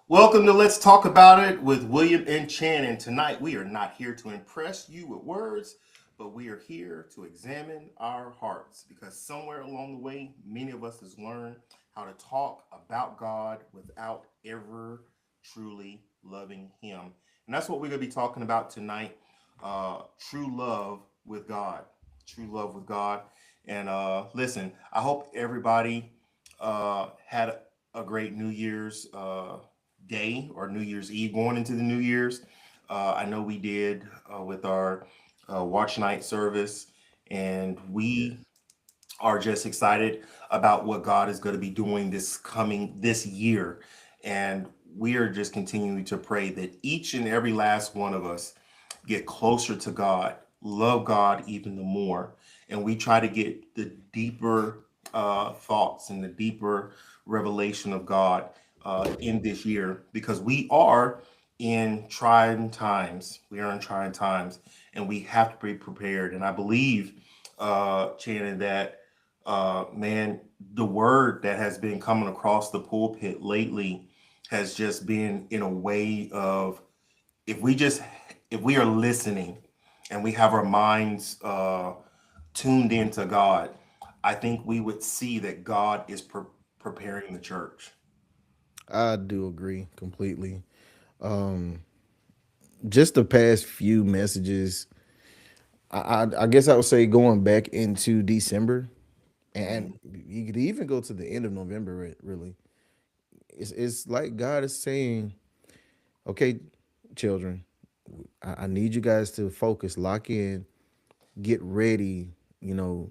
Welcome to Let's Talk About It with William and Chan. And tonight we are not here to impress you with words, but we are here to examine our hearts because somewhere along the way, many of us has learned how to talk about God without ever truly loving Him. And that's what we're going to be talking about tonight. True love with God. True love with God. And listen, I hope everybody had a great New Year's day or New Year's Eve going into the New Year's. I know we did with our watch night service, and we Yes. are just excited about what God is going to be doing this year. And we are just continuing to pray that each and every last one of us get closer to God, love God even the more, and we try to get the deeper thoughts and the deeper revelation of God in this year because we are in trying times. We are in trying times, and we have to be prepared. And I believe, Shannon, that man, the word that has been coming across the pulpit lately has just been in a way of if we just if we are listening and we have our minds tuned into God, I think we would see that God is preparing the church. I do agree completely. Um, just the past few messages, I guess I would say going back into December, and Mhm. you could even go to the end of November. Really, it's like God is saying, "Okay, children, I need you guys to focus, lock in, get ready." You know,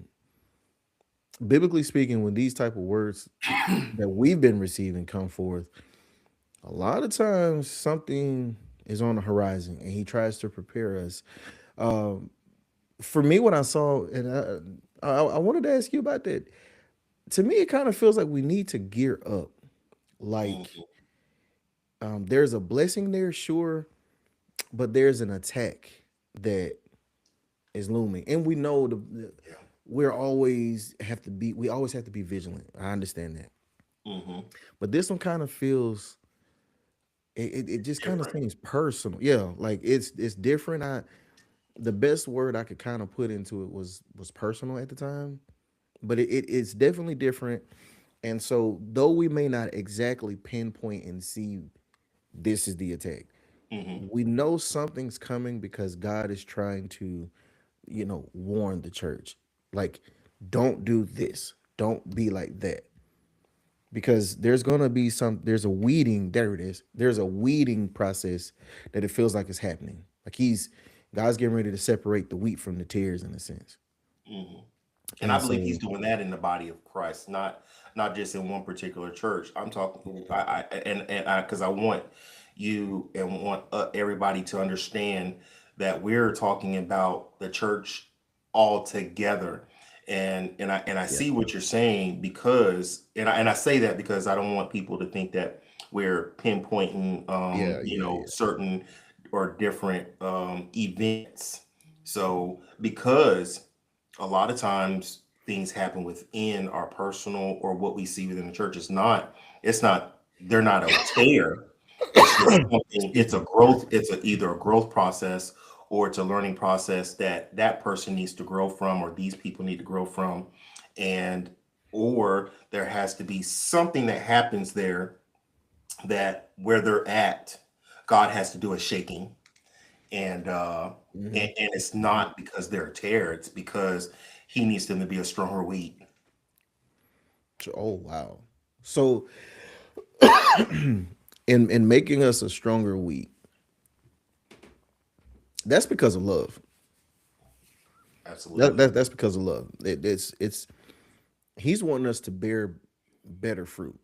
biblically speaking, when these type of words that we've been receiving come forth, a lot of times something is on the horizon and he tries to prepare us. um, for me, what I saw, and I wanted to ask you about that. To me, it kind of feels like we need to gear up. Like, Mhm. there's a blessing there, sure, but there's an attack that is looming, and we know Yeah. we always have to be vigilant. I understand that, Hmm. but this one kind of feels it just kind of Different. seems personal. Yeah, like it's different. I The best word I could kind of put into it was personal at the time, but it's definitely different. And so, though we may not exactly pinpoint and see this is the attack, Hmm. we know something's coming because God is trying to, warn the church. Like, don't do this. Don't be like that. Because there's a weeding, there it is. There's a weeding process that it feels like is happening. Like God's getting ready to separate the wheat from the tares in a sense. Hmm. And I And believe he's so, doing that in the body of Christ, not just in one particular church. I'm talking, and I because I want you and want everybody to understand that we're talking about the church all together. And I yeah. see what you're saying because and I say that because I don't want people to think that we're pinpointing Yeah, yeah, yeah. certain or different events. So because a lot of times things happen within our personal or what we see within the church. It's not they're not a tear. It's just something, Excuse it's a me. growth, it's either a growth process or it's a learning process that that person needs to grow from or these people need to grow from. And or there has to be something that happens there that where they're at, God has to do a shaking. And Hmm. and it's not because they're a tear, it's because he needs them to be a stronger wheat. Oh wow. So, in making us a stronger wheat, that's because of love. Absolutely. That's because of love. It's he's wanting us to bear better fruit,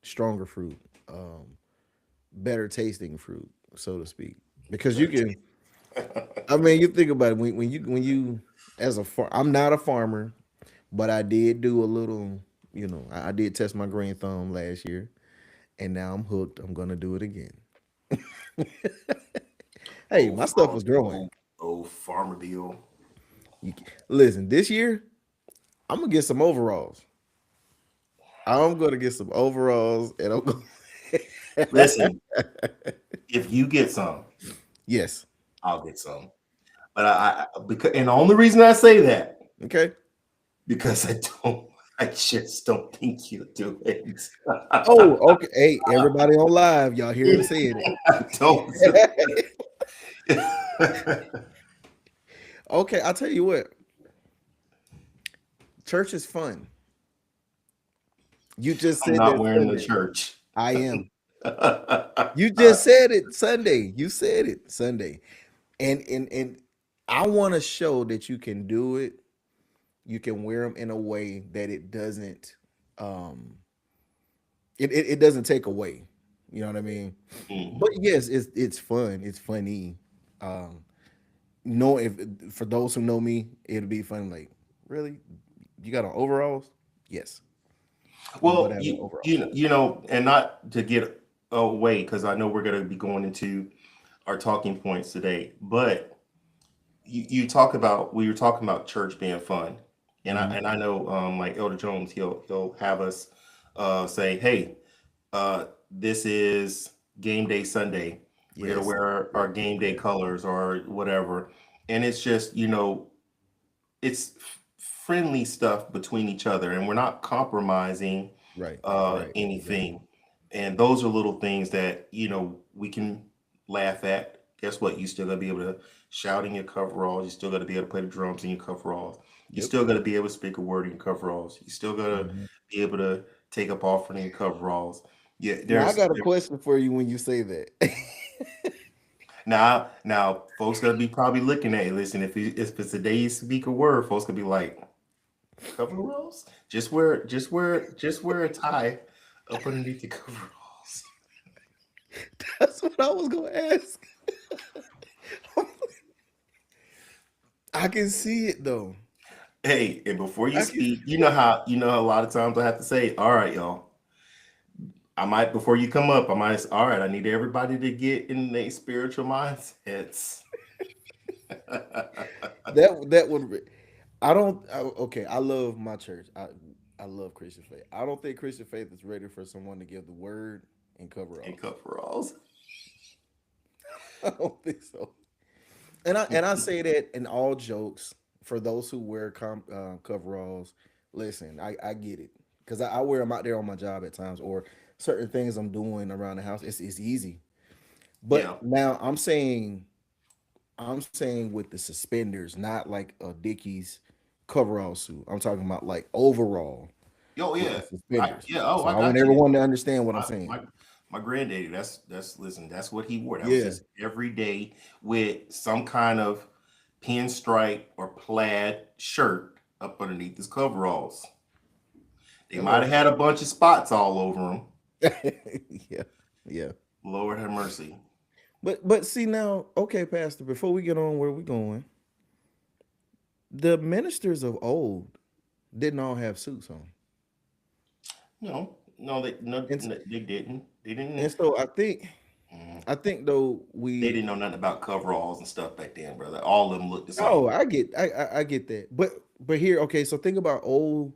stronger fruit, better tasting fruit, so to speak. Because you Better can, taste. I mean, you think about it when you as a I'm not a farmer, but I did do a little. I did test my green thumb last year, and now I'm hooked. I'm gonna do it again. Hey, Old my stuff farmer, was growing. old farmer bill. Listen, this year I'm gonna get some overalls. I'm gonna get some overalls, and I'm gonna Listen, if you get some, Yes. I'll get some. But because, and the only reason I say that, Okay. because I just don't think you do it. Oh, okay. Hey, everybody on live, y'all hear him saying I don't. it. Okay, I'll tell you what. Church is fun. You just I'm said not that wearing the Sunday. church. I am. You just said it Sunday. You said it Sunday. And I want to show that you can do it. You can wear them in a way that it doesn't um it doesn't take away. You know what I mean? But Mhm. yes, it's fun. It's funny. Um no if for those who know me, it'll be fun like, really? You got on overalls? Yes. I'm Well, gonna have on overalls. you know, and not to get away, because I know we're going to be going into our talking points today, but you talk about we were talking about church being fun, and I Mhm. and I know like Elder Jones, he'll have us say, hey, this is game day Sunday. We're gonna Yes. wear our game day Yes. colors or whatever, and it's just, it's friendly stuff between each other, and we're not compromising Right. Right. Exactly. anything. And those are little things that we can laugh at. Guess what? You still gotta be able to shout in your coveralls. You still gotta be able to play the drums in your coveralls. You Yep. still gotta be able to speak a word in your coveralls. You still gotta Mhm. be able to take up offering in your coveralls. Yeah, Now I there's got a question for you when you say that. now folks gonna be probably looking at you. Listen, if it's a day you speak a word, folks gonna be like, coveralls? Just wear a tie up underneath your coveralls. That's what I was gonna ask. I can see it though. Hey, and before you I can. speak, you know how a lot of times I have to say, all right, y'all. I might before you come up, I might say, all right, I need everybody to get in their spiritual mindsets. That would. I don't. Okay, I love my church. I love Christian Faith. I don't think Christian Faith is ready for someone to give the word and And coveralls. coveralls. I don't think so. And I say that in all jokes for those who wear coveralls. Listen, I get it because I wear them out there on my job at times or certain things I'm doing around the house. It's easy. But Yeah. now I'm saying with the suspenders, not like a Dickies coverall suit. I'm talking about like overall Oh with yeah. the suspenders. Oh, So I I want got you. everyone to understand what I'm My saying. my my granddaddy, that's listen, that's what he wore. That was Yeah. his every day with some kind of pinstripe or plaid shirt up underneath his coveralls. They might have Hello. had a bunch of spots all over them. Yeah. Yeah. Lord have mercy. But see now, okay, Pastor, before we get on where we're going, the ministers of old didn't all have suits on. No, no, they no, And no, they didn't. They and didn't. so I think mm, I think though They we didn't know nothing about coveralls and stuff back then, brother. All of them looked the oh same. I get that. But here, okay, so think about old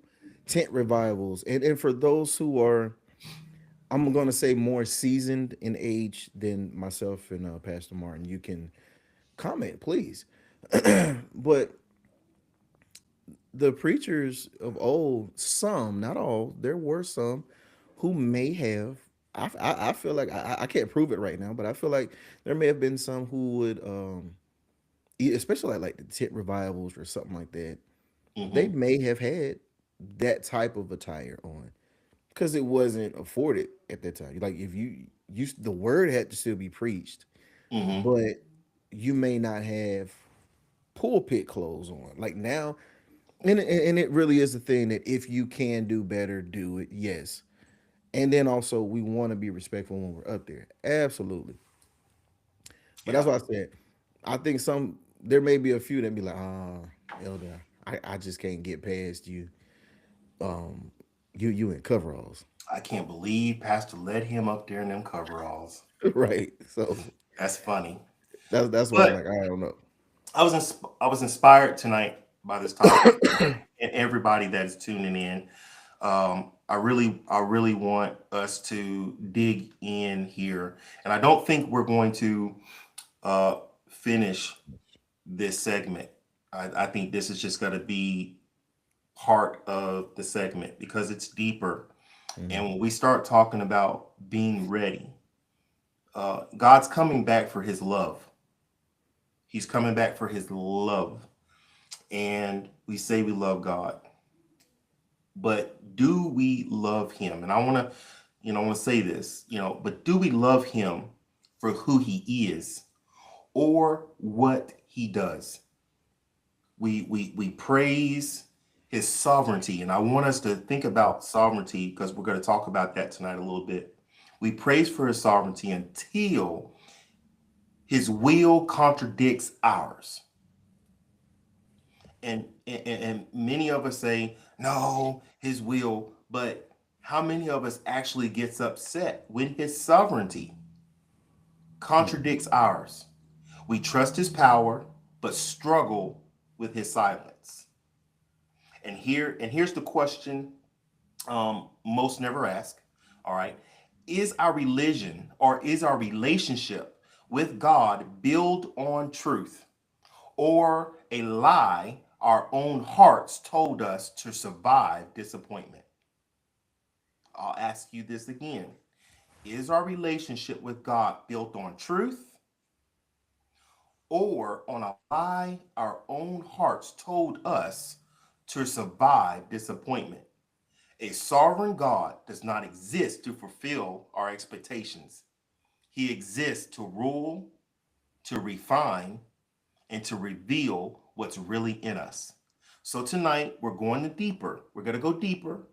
tent revivals. And for those who are I'm gonna say more seasoned in age than myself and Pastor Martin, you can comment, please. But the preachers of old, some, not all, there were some who may have. I feel like I can't prove it right now, but I feel like there may have been some who would, especially like the tent revivals or something like that. They Hmm. may have had that type of attire on because it wasn't afforded at that time. Like if the word had to still be preached, Hmm. but you may not have pulpit clothes on. Like now, and it really is the thing that if you can do better, do it. Yes. And then also we want to be respectful when we're up there. Absolutely. But that's Yeah. why I said I think there may be a few that be like, Elder, I just can't get past you. Um you in coveralls. I can't believe Pastor led him up there in them coveralls. Right. So That's funny. that's why I'm But like, I don't know. I was inspired tonight by this topic, and everybody that is tuning in. I really want us to dig in here, and I don't think we're going to uh, finish this segment. I think this is just going to be part of the segment because it's deeper. And Hmm. when we start talking about being ready, God's coming back for His love. He's coming back for His love, and we say we love God, but do we love Him? And I want to say this, but do we love Him for who He is or what He does? We praise His sovereignty, and I want us to think about sovereignty because we're going to talk about that tonight a little bit. We praise for His sovereignty until His will contradicts ours. And many of us say no, His will, but how many of us actually gets upset when His sovereignty contradicts ours? We trust His power but struggle with His silence. And here's the question, most never ask. All right, is our religion or is our relationship with God built on truth or a lie our own hearts told us to survive disappointment? I'll ask you this again. Is our relationship with God built on truth or on a lie our own hearts told us to survive disappointment? A sovereign God does not exist to fulfill our expectations. He exists to rule, to refine, and to reveal what's really in us. So tonight we're going deeper. We're going to go deeper.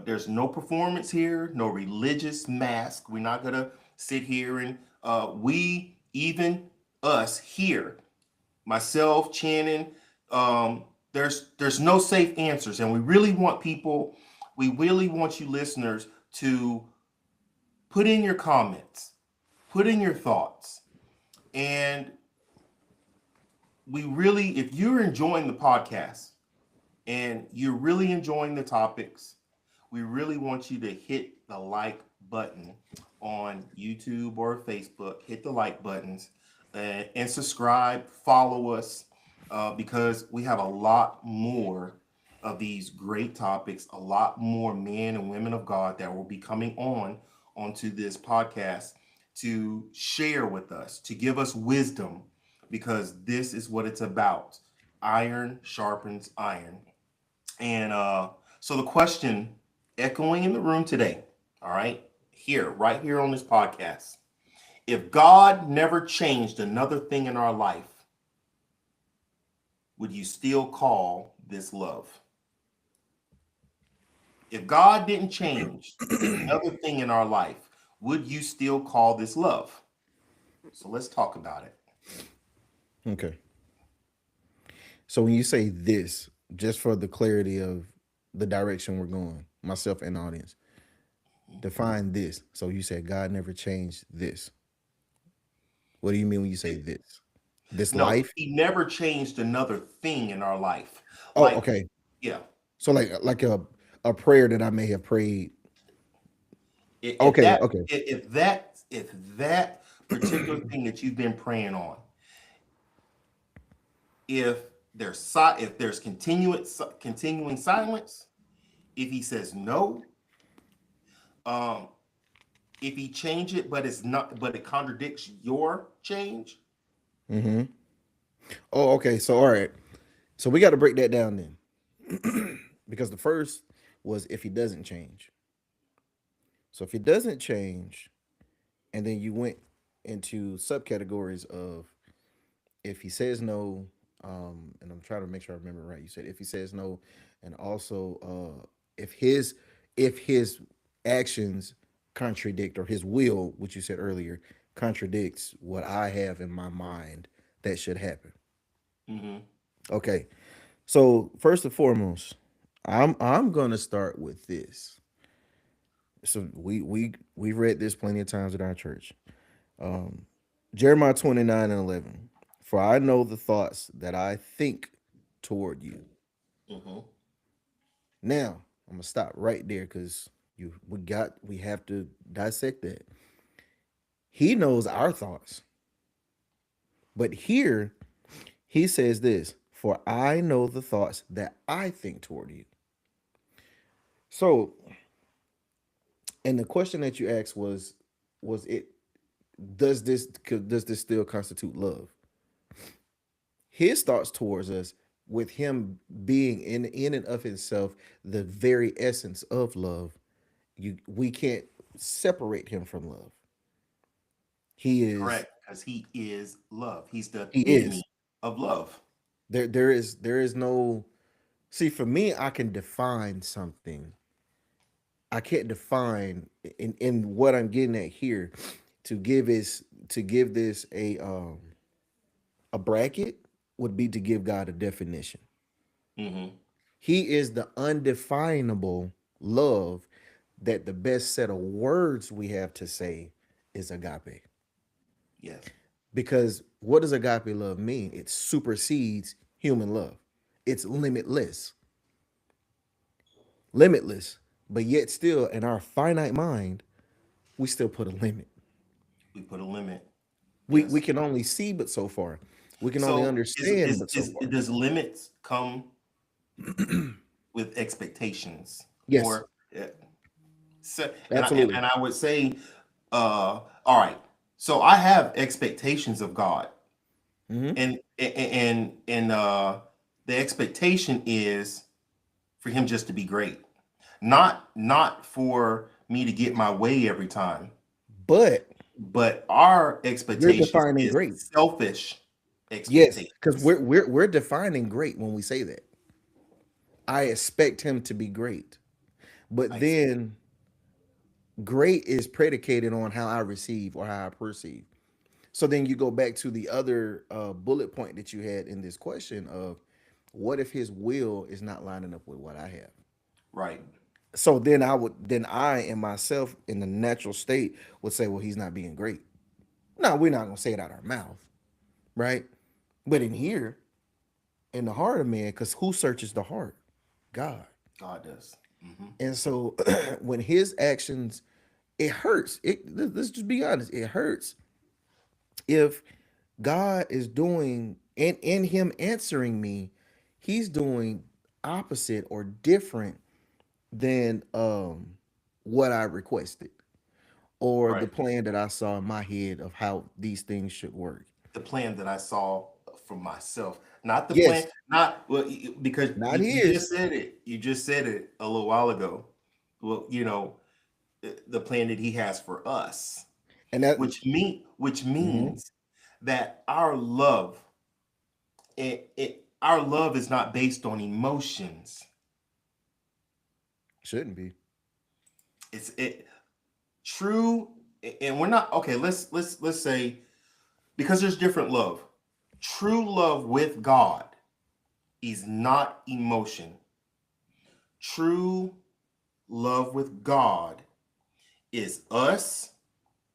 There's no performance here, no religious mask. We're not going to sit here and even us here, myself, Channing, there's no safe answers, and we really want you listeners to put in your comments, put in your thoughts, and we really, if you're enjoying the podcast and you're really enjoying the topics, we really want you to hit the like button on YouTube or Facebook. Hit the like buttons and subscribe, follow us, because we have a lot more of these great topics, a lot more men and women of God that will be coming onto this podcast to share with us, to give us wisdom, because this is what it's about. Iron sharpens iron. And so the question echoing in the room today, all right, right here on this podcast, if God never changed another thing in our life, would you still call this love? If God didn't change another thing in our life, would you still call this love? So let's talk about it. Okay. So when you say this, just for the clarity of the direction we're going, myself and the audience, define this. So you said God never changed this. What do you mean when you say this? This No, life? he never changed another thing in our life. Oh, Like, okay. yeah, So like a prayer that I may have prayed. if Okay, that okay. if that particular thing that you've been praying on, if if there's continuing silence, if he says no, um, if he change it, but it contradicts your change. Mm-hmm. Oh, okay. So all right. So we got to break that down then. Because the first was if he doesn't change. So if he doesn't change, and then you went into subcategories of if he says no, and I'm trying to make sure I remember right. You said if he says no, and also if his if his actions contradict or his will, which you said earlier, contradicts what I have in my mind that should happen. Hmm. Okay. So first and foremost, I'm gonna start with this. So we read this plenty of times at our church. Jeremiah 29:11. For I know the thoughts that I think toward you. Hmm. Now, I'm gonna stop right there because we have to dissect that. He knows our thoughts, but here he says this: "For I know the thoughts that I think toward you." So, and the question that you asked was it does this still constitute love? His thoughts towards us, with him being in and of himself the very essence of love, we can't separate him from love. He is Correct, because he is love. He's the he is. epitome of love. There is no, see, for me, I can define something. I can't define in what I'm getting at here. To give this a bracket would be to give God a definition. Hmm. He is the undefinable love that the best set of words we have to say is agape. Yes. Because what does agape love mean? It supersedes human love. It's limitless, limitless, but yet still in our finite mind, we still put a limit. We put a limit. We Yes. can only see but so far. We can only So understand but so far. does limits come with expectations? Yes, Or so, absolutely. and I would say, all right. So I have expectations of God, Hmm. and the expectation is for him just to be great, not for me to get my way every time. But But our we're expectations defining is great. selfish Yes, because expectations. we're defining great when we say that. I expect him to be great. But I expect. then great is predicated on how I receive or how I perceive. So then you go back to the other bullet point that you had in this question of what if his will is not lining up with what I have? Right. So then I and myself in the natural state would say, well, he's not being great. No, we're not gonna say it out our mouth, right? But in here, in the heart of man, because who searches the heart? God. God does. Hmm. And so when his actions, it hurts. Let's just be honest, it hurts if God is doing and in him answering me, he's doing opposite or different than what I requested or the Right. plan that I saw in my head of how these things should work. The plan that I saw for myself, not the plan, Yes, not well, because not you just his. said it. You just said it a little while ago. Well, the plan that he has for us, And that which mhm, means that our love is not based on emotions. shouldn't be. It's it true, and we're not okay. Let's say, because there's different love. True love with God is not emotion. True love with God is us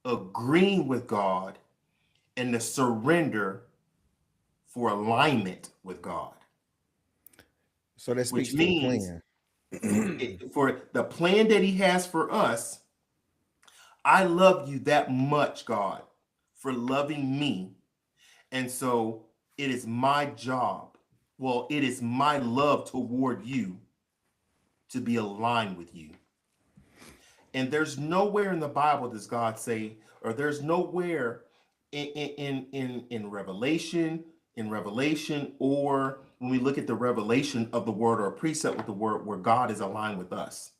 agreeing with God and the surrender for alignment with God, So that which speaks to a means plan. for the plan that He has for us, I love you that much, God, for loving me. And so it is my job. Well, it is my love toward you to be aligned with you. And there's nowhere in the Bible does God say, or there's nowhere in Revelation, or when we look at the revelation of the word or a precept with the word where God is aligned with us.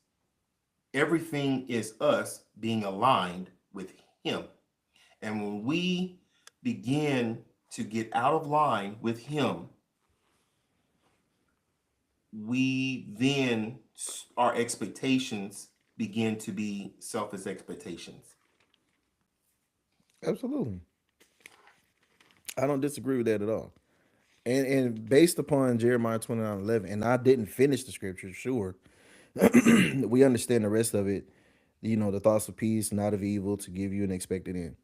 Everything is us being aligned with Him. And when we begin to get out of line with Him, we then our expectations begin to be selfish expectations. Absolutely. I don't disagree with that at all. And based upon Jeremiah 29:11, and I didn't finish the scripture, sure. We understand the rest of it, the thoughts of peace, not of evil, to give you an expected end.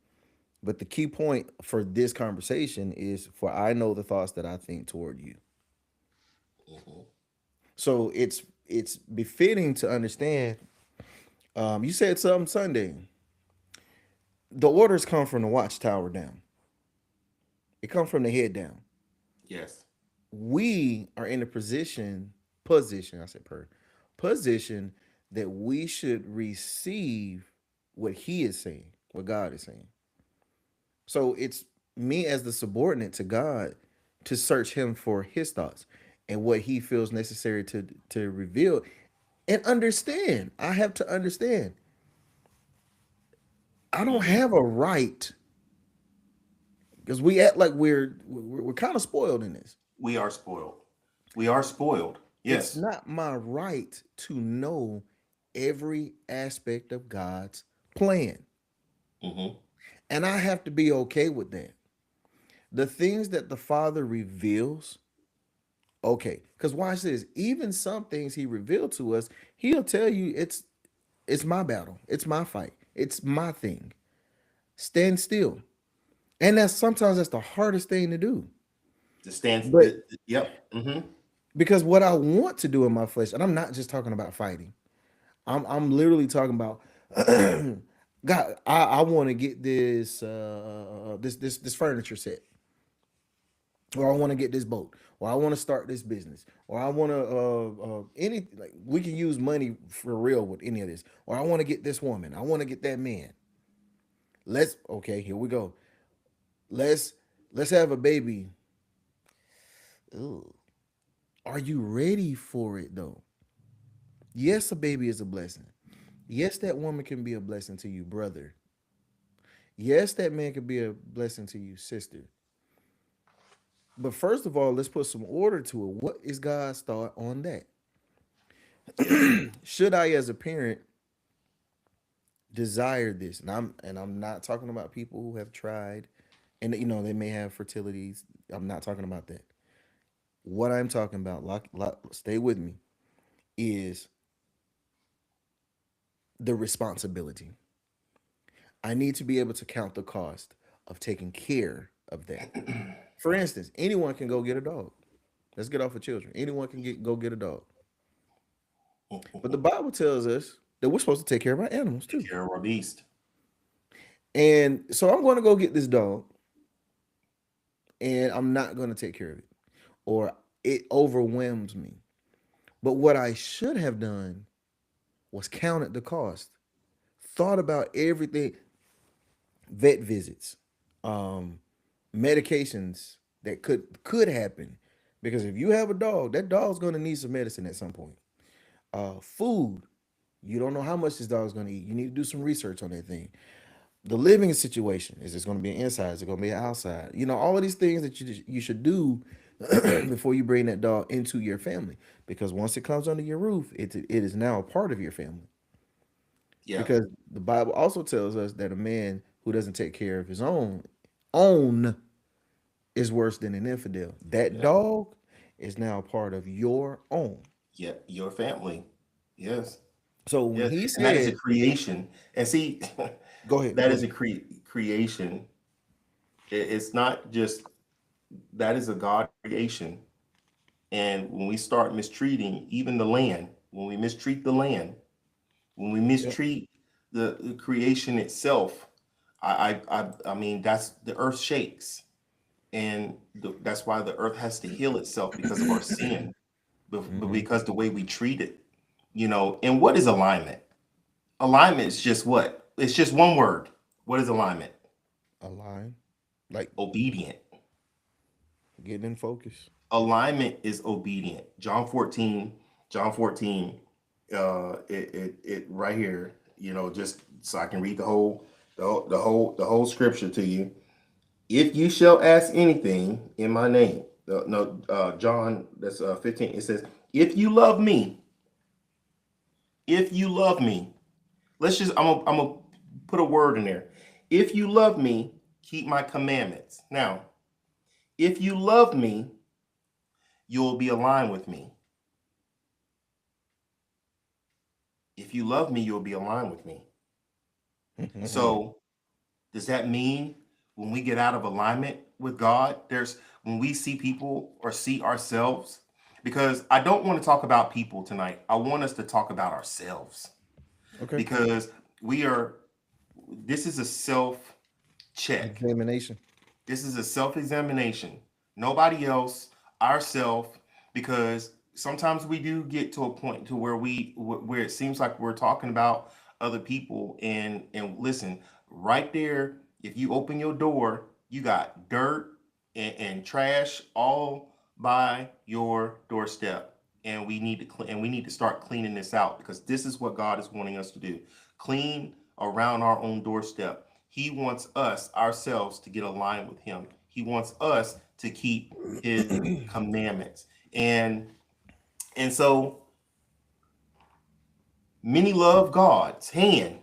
But the key point for this conversation is for I know the thoughts that I think toward you. Mhm. So it's befitting to understand. You said something Sunday. The orders come from the watchtower down. It comes from the head down. Yes. We are in a position, I said position that we should receive what he is saying, what God is saying. So it's me as the subordinate to God to search him for his thoughts and what he feels necessary to reveal and understand. I have to understand. I don't Hmm. have a right because we act like we're kind of spoiled in this. We are spoiled. We are spoiled. It's Yes. not my right to know every aspect of God's plan. Hmm. And I have to be okay with that. The things that the Father reveals, okay. Because watch this, even some things he revealed to us, he'll tell you it's my battle, it's my fight, it's my thing. Stand still. And that's sometimes that's the hardest thing to do. The stand. But Yep. Hmm. because what I want to do in my flesh, and I'm not just talking about fighting. I'm literally talking about God. I want to get this furniture set, or I want to get this boat, or I want to start this business, or I want to any like we can use money for real with any of this, or I want to get this woman, I want to get that man. Let's okay, here we go. Let's let's have a baby. Ooh. Are you ready for it though? Yes, a baby is a blessing. Yes, that woman can be a blessing to you, brother. Yes, that man could be a blessing to you, sister. But first of all, let's put some order to it. What is God's thought on that? Should I, as a parent, desire this? And I'm not talking about people who have tried, and they may have fertilities. I'm not talking about that. What I'm talking about, stay with me, is the responsibility. I need to be able to count the cost of taking care of that. For instance, anyone can go get a dog. Let's get off of children. Anyone can go get a dog. But the Bible tells us that we're supposed to take care of our animals Take too. care of our beast. And so I'm going to go get this dog and I'm not going to take care of it or it overwhelms me. But what I should have done was counted the cost, thought about everything, vet visits, um, medications that could happen. Because if you have a dog, that dog's going to need some medicine at some point. Food, you don't know how much this dog's going to eat. You need to do some research on that thing. The living situation, is this going to be an inside? Is it going to be an outside? All of these things that you should do before you bring that dog into your family. Because once it comes under your roof, it is now a part of your family. Yeah. Because the Bible also tells us that a man who doesn't take care of his own is worse than an infidel. That Yeah. dog is now a part of your own. Yeah. Your family. Yes. So when Yes. he And that is a said, creation. And see, "Go ahead, that go is a ahead." creation. It's not just that is a God creation. And when we start mistreating even the land, when we mistreat the land, when we Yep. mistreat the creation itself, I mean that's the earth shakes, and that's why the earth has to heal itself because of our sin, but Hmm. because the way we treat it, And what is alignment? Alignment is just what? It's just one word. What is alignment? A line, like Obedient. getting in focus. Alignment is obedient. John 14, it right here, just so I can read the whole scripture to you. If you shall ask anything in my name, no, John, that's 15. It says, if you love me, if you love me, I'm gonna put a word in there. If you love me, keep my commandments. Now, if you love me, you'll be aligned with me. If you love me, you'll be aligned with me. So does that mean when we get out of alignment with God, when we see people or see ourselves because I don't want to talk about people tonight. I want us to talk about ourselves Okay. because we are, this is a self check. Examination. This is a self examination. Nobody else, ourself, because sometimes we do get to a point to where where it seems like we're talking about other people, and listen, right there, if you open your door, you got dirt and trash all by your doorstep. And we need to start cleaning this out because this is what God is wanting us to do. Clean around our own doorstep. He wants us ourselves to get aligned with him. He wants us to keep his commandments. And so many love God's hand.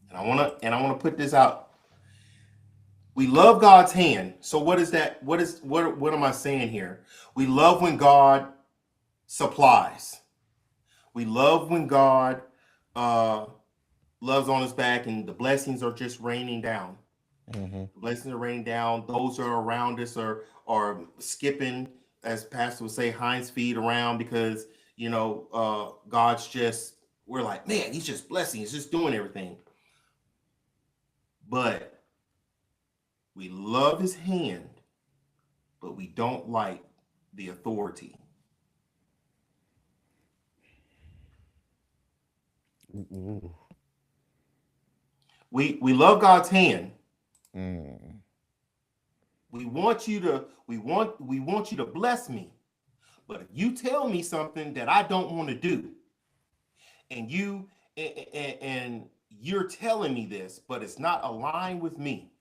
And I want to put this out. We love God's hand. So what is that? What am I saying here? We love when God supplies. We love when God uh loves on us back and the blessings are just raining down. Mm-hmm. Blessings are raining down. Those who are around us are skipping, as Pastor would say, Heinz feet around because God's just, we're like, man, he's just blessing, he's just doing everything. But we love his hand, but we don't like the authority. Ooh. We love God's hand. Mm. We want you to bless me. But if you tell me something that I don't want to do, and and you're telling me this, but it's not aligned with me.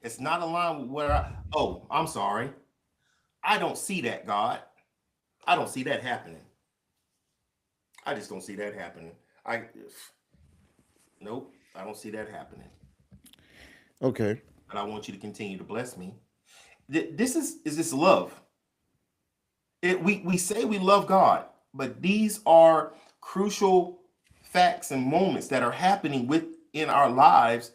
It's not aligned with where oh, I'm sorry. I don't see that, God. I don't see that happening. I just don't see that happening. I Nope, I don't see that happening. Okay. But I want you to continue to bless me. This is this love. We say we love God, but these are crucial facts and moments that are happening within our lives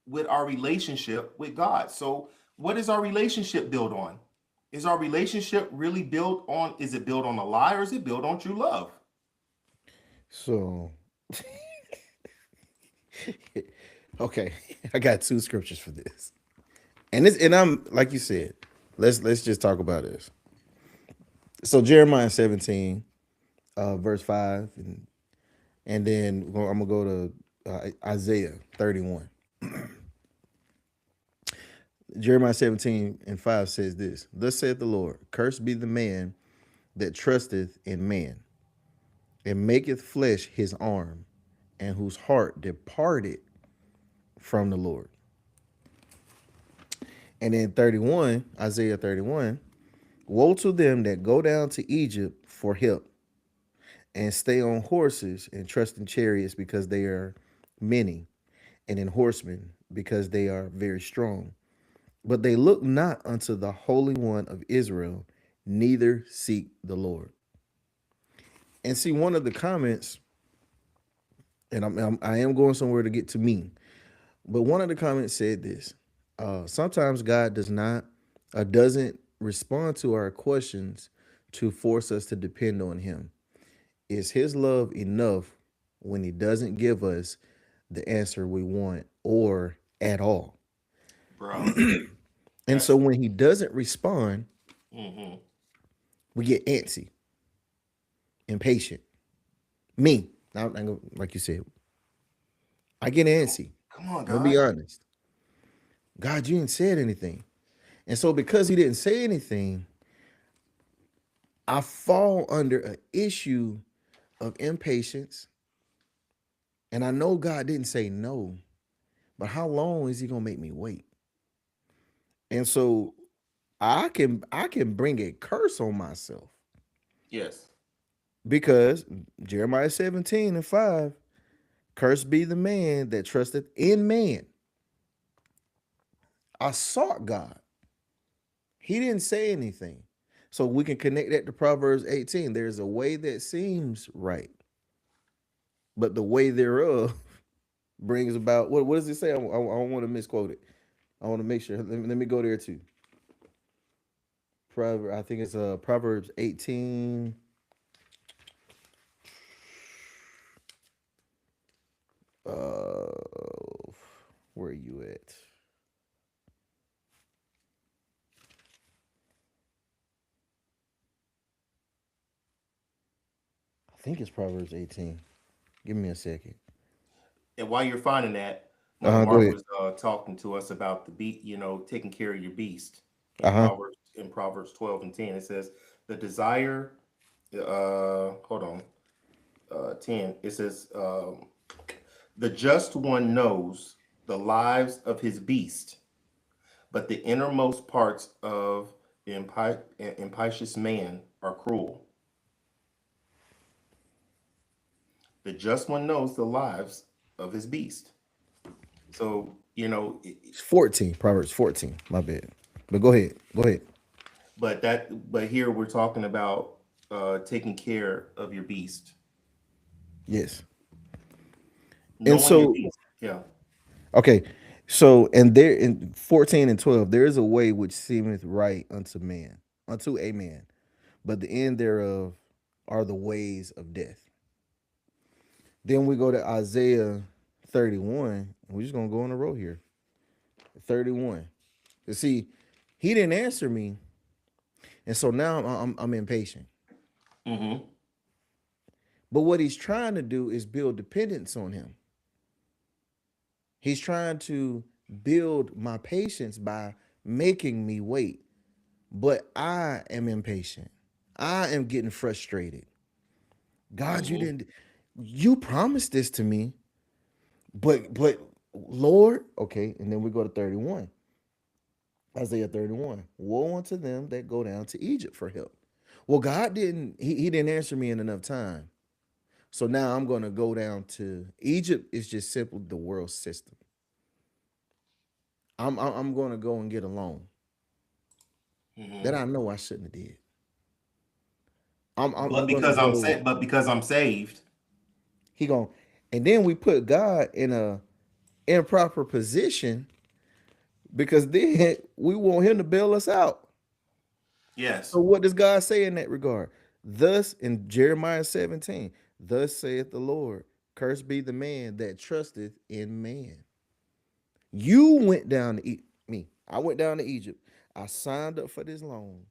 with our relationship with God. So, what is our relationship built on? Is our relationship really built on? Is it built on a lie or is it built on true love? So, okay, I got two scriptures for this, and I'm like you said, let's just talk about this. So Jeremiah 17, verse 5, and then I'm gonna go to Isaiah 31. Jeremiah 17 and 5 says this: Thus saith the Lord, cursed be the man that trusteth in man, and maketh flesh his arm, and whose heart departed from the Lord. And in 31, Isaiah 31, woe to them that go down to Egypt for help, and stay on horses and trust in chariots because they are many, and in horsemen because they are very strong. But they look not unto the Holy One of Israel, neither seek the Lord. And see, one of the comments, and I am going somewhere to get to me, but one of the comments said this: sometimes God doesn't respond to our questions to force us to depend on Him. Is His love enough when He doesn't give us the answer we want or at all? Bro, And that's so when He doesn't respond, hmm we get antsy, impatient. Me, like you said, I get antsy. come on, I'm gonna be God. honest. God, you didn't say anything. And so because He didn't say anything, I fall under an issue of impatience. And I know God didn't say no, but how long is He gonna make me wait? And so I can bring a curse on myself Yes. because Jeremiah 17 and 5, cursed be the man that trusteth in man. I sought God. He didn't say anything. So we can connect that to Proverbs 18. There's a way that seems right, but the way thereof brings about what does it say? I don't want to misquote it. I want to make sure. Let me go there too. I think it's Proverbs 18. Uh, where are you at? I think it's Proverbs 18. Give me a second. And while you're finding that, Mother Uh-huh, go Mark ahead. was talking to us about the beast, taking care of your beast Uh-huh. In Proverbs 12 and 10. It says the desire, hold on, 10. It says the just one knows the lives of his beast, but the innermost parts of the impious man are cruel. The just one knows the lives of his beast. So, It's 14. Proverbs 14. My bad. But go ahead. Go ahead. but here we're talking about taking care of your beast, Yes. And knowing your so, beast. Yeah. okay. So, and there in 14 and 12, there is a way which seemeth right unto man, unto a man, but the end thereof are the ways of death. Then we go to Isaiah 31. We're just gonna go in a row here. 31. You see, he didn't answer me, and so now I'm impatient. Mm-hmm. But what he's trying to do is build dependence on him. He's trying to build my patience by making me wait. But I am impatient. I am getting frustrated. God, you Mm-hmm. didn't you promised this to me, but Lord, okay, and then we go to 31. Isaiah 31. Woe unto them that go down to Egypt for help. Well, God didn't, he didn't answer me in enough time. So now I'm going to go down to Egypt. Is just simply the world system. I'm going to go and get a loan that Mm-hmm. I know I shouldn't have did. But I'm going to go. because I'm saved. He going, and then we put God in a improper position because then we want him to bail us out. Yes. So what does God say in that regard? Thus in Jeremiah 17, thus saith the Lord, cursed be the man that trusteth in man. You went down to me. I went down to Egypt. I signed up for this loan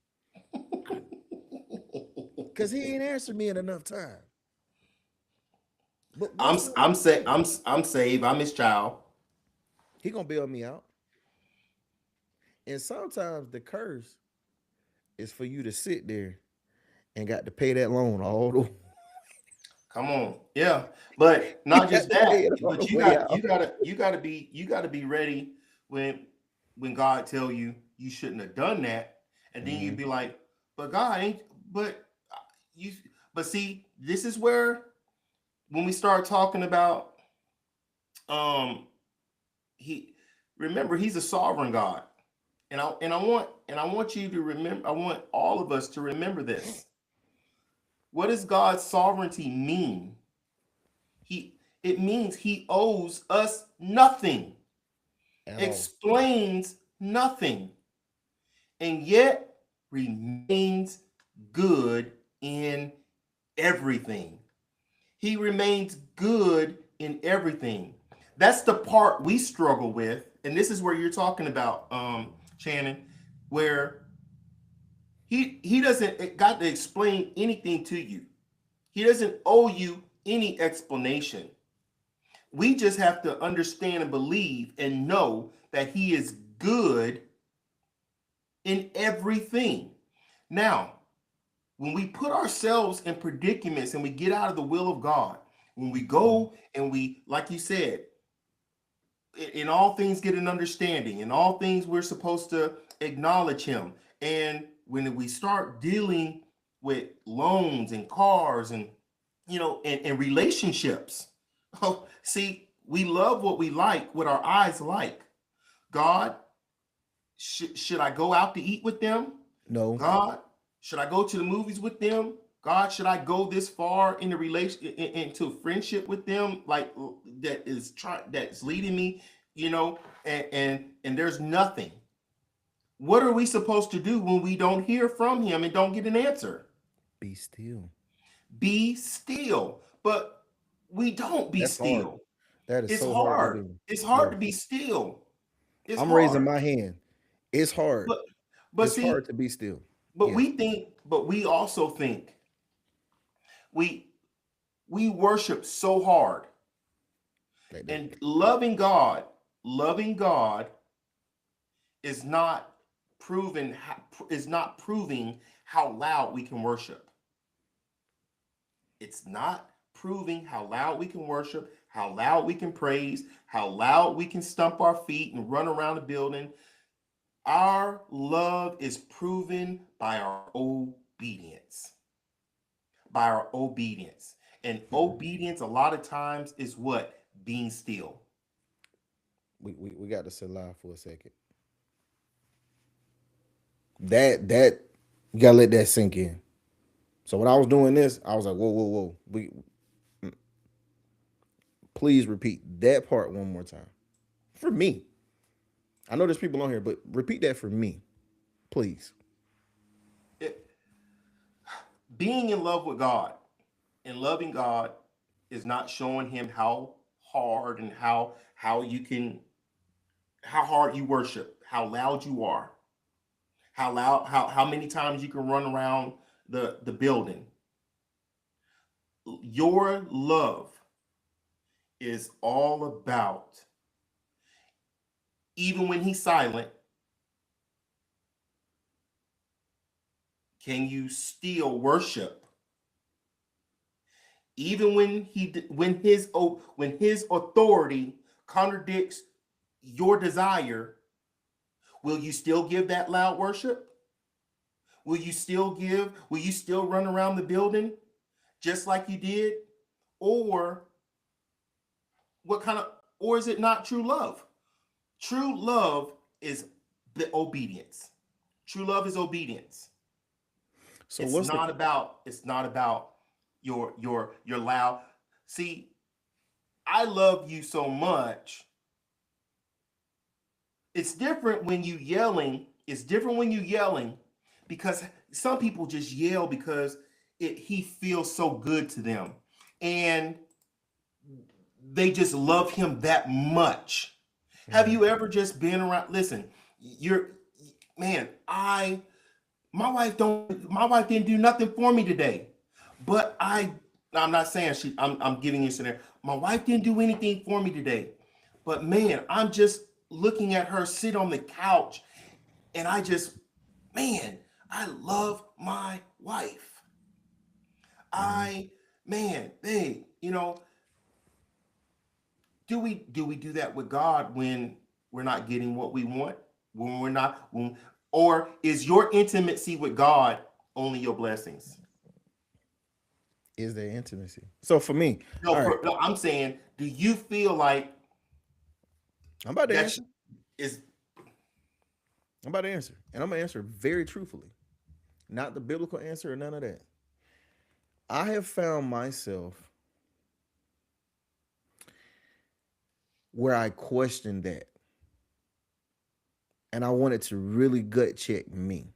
because he ain't answered me in enough time. But I'm what's going I'm to sa- happen? I'm saved. I'm his child. He gonna bail me out. And sometimes the curse is for you to sit there and got to pay that loan all the Come on. Yeah. But you not got just to pay that, it all the but way out. you gotta be ready when God tell you you shouldn't have done that. And then you'd Mhm. be like, but God ain't but you but see, this is where when we start talking about um he remember he's a sovereign God. And I want you to remember, I want all of us to remember this. What does God's sovereignty mean? He It means he owes us nothing, At all. explains nothing, and yet remains good in everything. He remains good in everything. That's the part we struggle with, and this is where you're talking about, Shannon, where he doesn't got to explain anything to you. He doesn't owe you any explanation. We just have to understand and believe and know that he is good in everything. Now, when we put ourselves in predicaments and we get out of the will of God, when we go and we, like you said, in all things get an understanding, in all things we're supposed to acknowledge him. And when we start dealing with loans and cars and and relationships, oh, see, we love what our eyes like. God, should I go out to eat with them? No. God, should I go to the movies with them? God, should I go this far in the into friendship with them? Like that's leading me, and there's nothing. What are we supposed to do when we don't hear from him and don't get an answer? Be still. Be still. But we don't be That's hard. still. That is It's so hard to hard. do. It's hard Bro, to be still. It's I'm raising hard. my hand. It's hard. But but It's hard see, to be still. but Yes. we think, but we also think we we worship so hard, They do. and loving God is not proven is not proving how loud we can worship. It's not proving how loud we can worship, how loud we can praise, how loud we can stump our feet and run around the building. Our love is proven by our obedience. By our obedience. And obedience, a lot of times, is what? Being still. We got to sit live for a second. That you gotta let that sink in. So when I was doing this, I was like, whoa, whoa, whoa. Please repeat that part one more time. For me. I know there's people on here, but repeat that for me. Please. It, being in love with God and loving God is not showing him how hard and how you can how hard you worship, how loud you are, how many times you can run around the building. Your love is all about, even when he's silent, can you still worship? Even when when his authority contradicts your desire, will you still give that loud worship? Will you still run around the building just like you did? Or what kind of, or is it not true love? True love is the obedience. True love is obedience. So what's the It's not about your loud. See, I love you so much. It's different when you yelling. It's different when you yelling because some people just yell because he feels so good to them. And they just love him that much. Have Mhm. you ever just been around? Listen, you're man, my wife didn't do nothing for me today. But I'm not saying I'm giving you a scenario. My wife didn't do anything for me today. But man, I'm just looking at her sit on the couch and man, I love my wife. Mhm. I man, hey, do we do that with God when we're not getting what we want? When we're not when or is your intimacy with God only your blessings? Is there intimacy? So for me, No, all right, no, I'm saying, do you feel like I'm about to that answer. is I'm about to answer. And I'm gonna answer very truthfully. Not the biblical answer or none of that. I have found myself where I questioned that. And I wanted to really gut check me.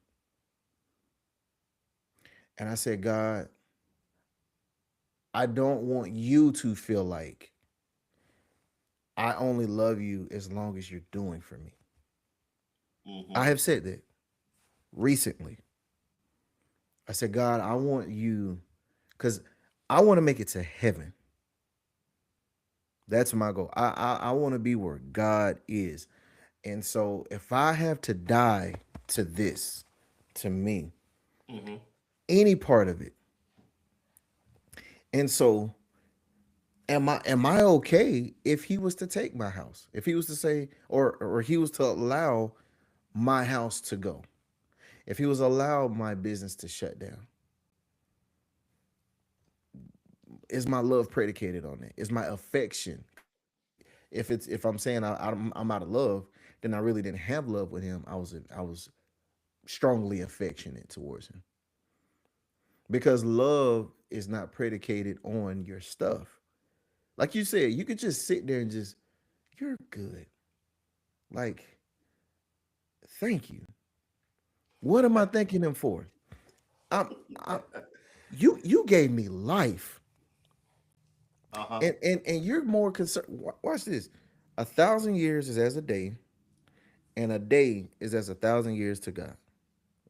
And I said, God, I don't want you to feel like I only love you as long as you're doing for me. I mm-hmm, have said that recently. I said, God, I want you, because I want to make it to heaven. That's my goal. I want to be where God is. And so if I have to die to this, to me, mm-hmm, any part of it. And so am I okay if he was to take my house? If he was to say, or he was to allow my house to go, if he was allow my business to shut down, is my love predicated on it? Is my affection? If I'm saying I'm out of love, then I really didn't have love with him. I was strongly affectionate towards him because love is not predicated on your stuff. Like you said, you could just sit there and just, you're good. Like, thank you. What am I thanking him for? I'm, I'm you gave me life, Uh-huh. and you're more concerned. Watch this. 1,000 years is as a day, and a day is as 1,000 years to God.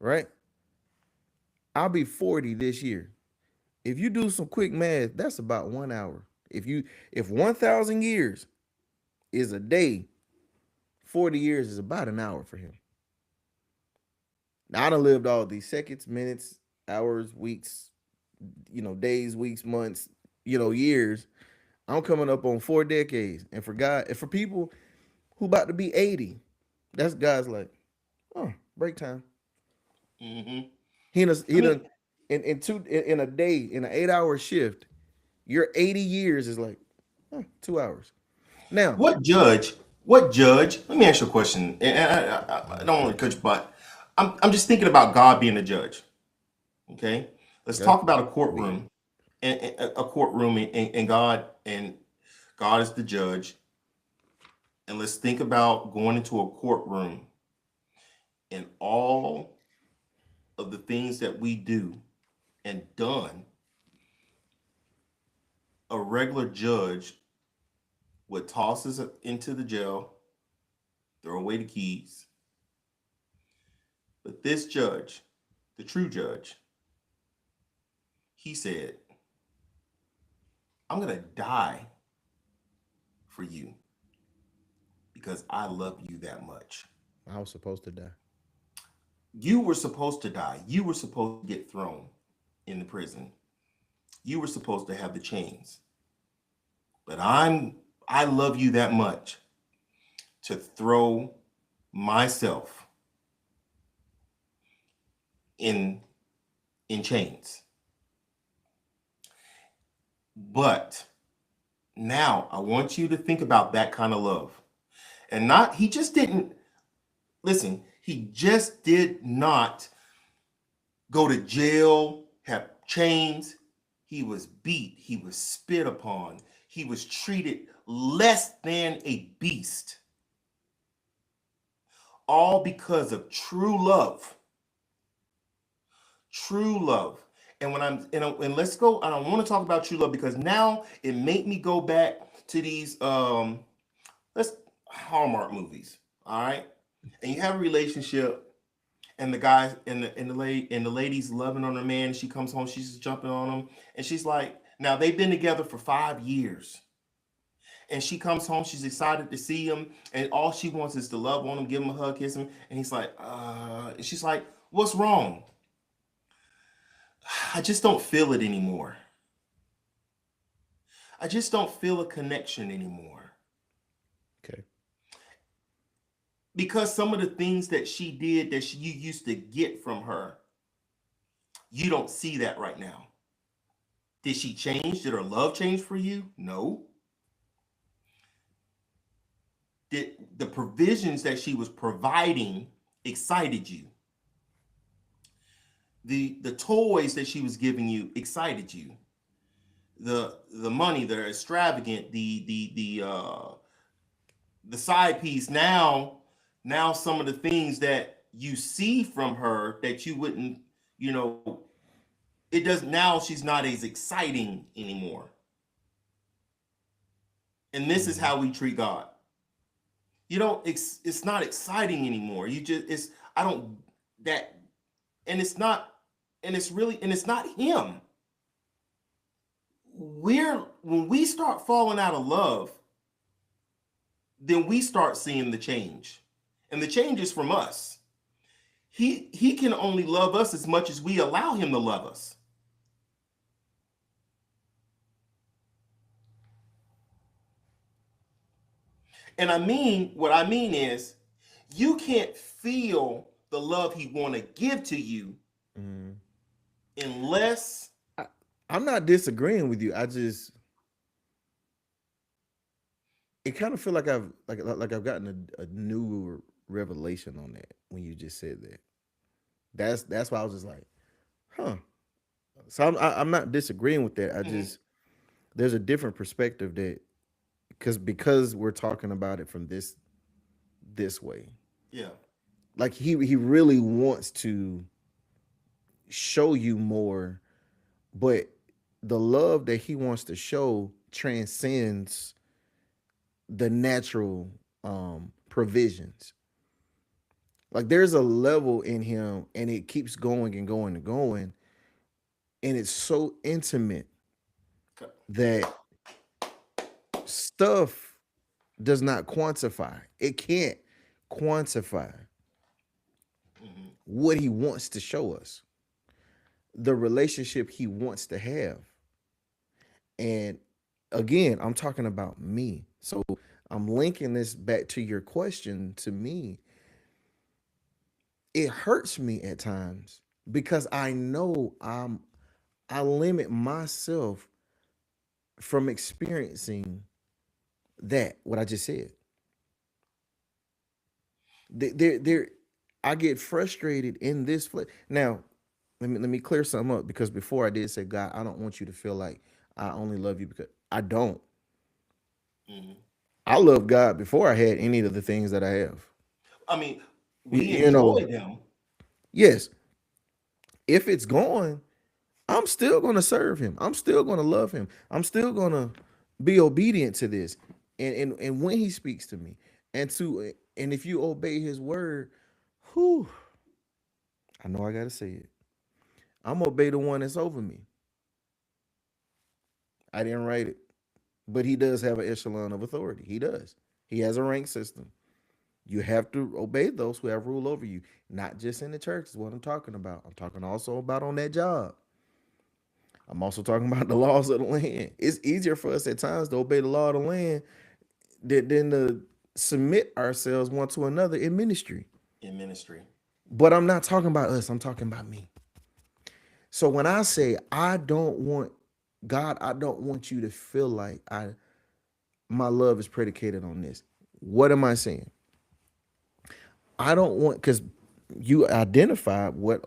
Right? I'll be 40 this year. If you do some quick math, that's about 1 hour. If 1,000 years is a day, 40 years is about an hour for him. Now I done lived all these seconds, minutes, hours, weeks, days, weeks, months, years. I'm coming up on 4 decades. And for God, and for people who about to be 80, that's God's like, oh, break time. Hmm. I He mean, done in a day, in an 8 hour shift, your 80 years is like 2 hours. Now, what judge? What judge? Let me ask you a question. And I don't want to cut you, but I'm just thinking about God being a judge. Okay, let's okay, talk about a go ahead. courtroom, and a courtroom, and God is the judge. And let's think about going into a courtroom and all of the things that we do and done. A regular judge would toss us into the jail, throw away the keys. But this judge, the true judge, he said, I'm going to die for you because I love you that much. I was supposed to die. You were supposed to die. You were supposed to get thrown in the prison. You were supposed to have the chains. But I love you that much to throw myself in in chains. But now I want you to think about that kind of love. And not he just didn't listen, he just did not go to jail, have chains. He was beat, he was spit upon, he was treated less than a beast, all because of true love. True love. And when and let's go, I don't want to talk about true love because now it made me go back to these let's Hallmark movies. All right. And you have a relationship and the guy and the lady's loving on her man. She comes home, she's just jumping on him, and she's like, now they've been together for 5 years. And she comes home, she's excited to see him, and all she wants is to love on him, give him a hug, kiss him. And he's like, and she's like, what's wrong? I just don't feel it anymore. I just don't feel a connection anymore. Okay. Because some of the things that she did that you used to get from her, you don't see that right now. Did she change? Did her love change for you? No. Did the provisions that she was providing excited you? The toys that she was giving you excited you? The money, the extravagant, the side piece. Now some of the things that you see from her that you wouldn't, you know, it does now she's not as exciting anymore. And this is Hmm. how we treat God. You don't it's not exciting anymore. You just it's I don't that and it's not and it's really and it's not him. We're when we start falling out of love, then we start seeing the change. And the change is from us. He can only love us as much as we allow him to love us. And I mean, what I mean is, you can't feel the love he want to give to you Hmm. unless, I, I'm not disagreeing with you. I just it kind of feel like I've gotten a new revelation on that when you just said that. That's why I was just like, huh. So I'm not disagreeing with that. I mhm, just there's a different perspective that because we're talking about it from this way. yeah, Like he really wants to show you more, but the love that he wants to show transcends the natural provisions. Like there's a level in him and it keeps going and going and going, and it's so intimate that stuff does not quantify. It can't quantify Mhm. what he wants to show us, the relationship he wants to have. And again, I'm talking about me. So I'm linking this back to your question to me. It hurts me at times because I know I limit myself from experiencing that what I just said. There, I get frustrated in this flesh. Now, let me clear something up because before I did say, God, I don't want you to feel like I only love you because I don't. Mhm. I love God before I had any of the things that I have. I mean, You, we you know, enjoy them. yes, if it's gone, I'm still going to serve him. I'm still going to love him. I'm still going to be obedient to this. And when he speaks to me and if you obey his word, whew, I know I got to say it. I'm gonna obey the one that's over me. I didn't write it, but he does have an echelon of authority. He does. He has a rank system. You have to obey those who have rule over you, not just in the church, is what I'm talking about. I'm talking also about on that job. I'm also talking about the laws of the land. It's easier for us at times to obey the law of the land than to submit ourselves one to another in ministry. In ministry. But I'm not talking about us, I'm talking about me. So when I say I don't want God, I don't want you to feel like I my love is predicated on this. What am I saying? I don't want because you identified what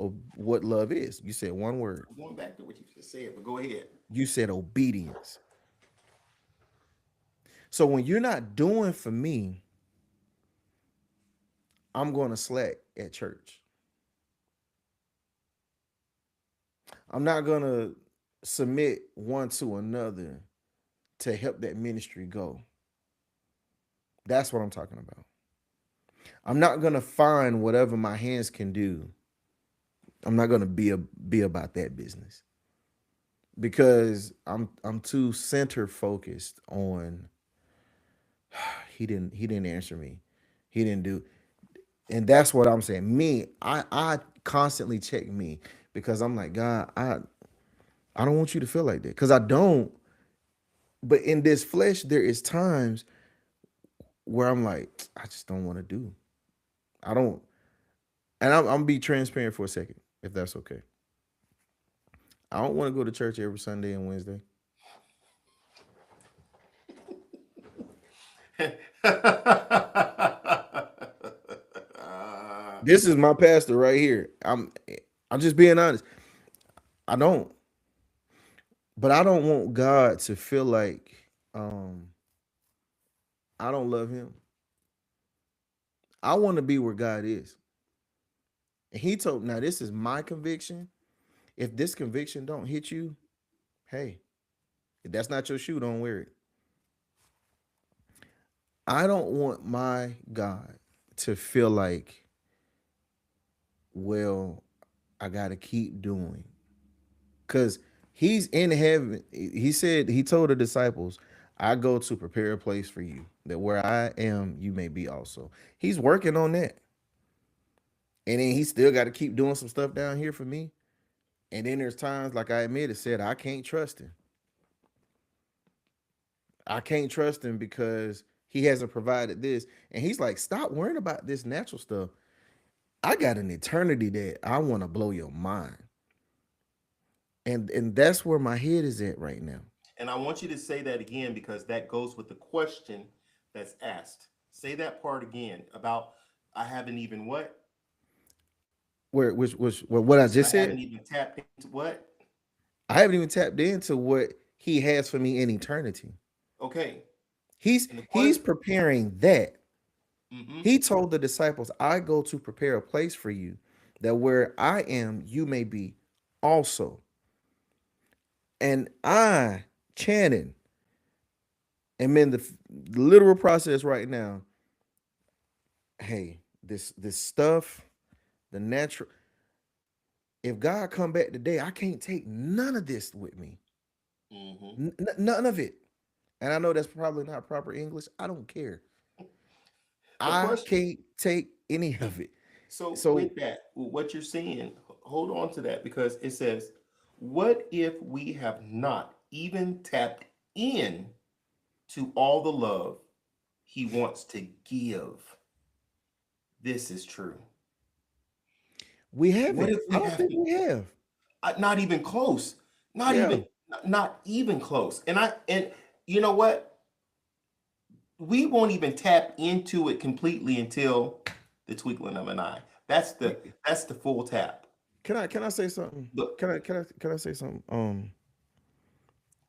love is. You said one word. I'm going back to what you just said, but go ahead. You said obedience. So when you're not doing for me, I'm going to slack at church. I'm not going to submit one to another to help that ministry go. That's what I'm talking about. I'm not going to find whatever my hands can do. I'm not going to be about that business because I'm too center focused on he didn't answer me. He didn't do, and that's what I'm saying. Me, I constantly check me because I'm like, God, I don't want you to feel like that because I don't. But in this flesh, there is times where I'm like, I just don't want to do. I don't, and I'm gonna be transparent for a second, if that's okay. I don't want to go to church every Sunday and Wednesday. This is my pastor right here. I'm just being honest. I don't, but I don't want God to feel like um I don't love him. I want to be where God is. And he told now this is my conviction. If this conviction don't hit you, hey, if that's not your shoe, don't wear it. I don't want my God to feel like, well, I got to keep doing because he's in heaven. He said, he told the disciples, I go to prepare a place for you, that where I am, you may be also. He's working on that. And then he still got to keep doing some stuff down here for me. And then there's times, like I admitted, said, I can't trust him. I can't trust him because he hasn't provided this. And he's like, stop worrying about this natural stuff. I got an eternity that I want to blow your mind. And that's where my head is at right now. And I want you to say that again because that goes with the question that's asked. Say that part again about I haven't even what? Where which what I just I haven't said, even tapped into what? I haven't even tapped into what he has for me in eternity. Okay. He's And the he's question, preparing that. Hmm. He told the disciples, I go to prepare a place for you, that where I am, you may be also. And I, Channing, am in the literal process right now. Hey, this stuff, the natural. If God come back today, I can't take none of this with me. Hmm. None of it. And I know that's probably not proper English. I don't care. But I question. can't take any of it. So So with that, what you're saying, hold on to that because it says, "What if we have not even tapped in to all the love He wants to give?" This is true. we What haven't. if I we don't have think we have. not even close? Not Yeah. even, not even close. And you know what? We won't even tap into it completely until the twinkling of an eye. That's the full tap. Can I say something? But Can I say something?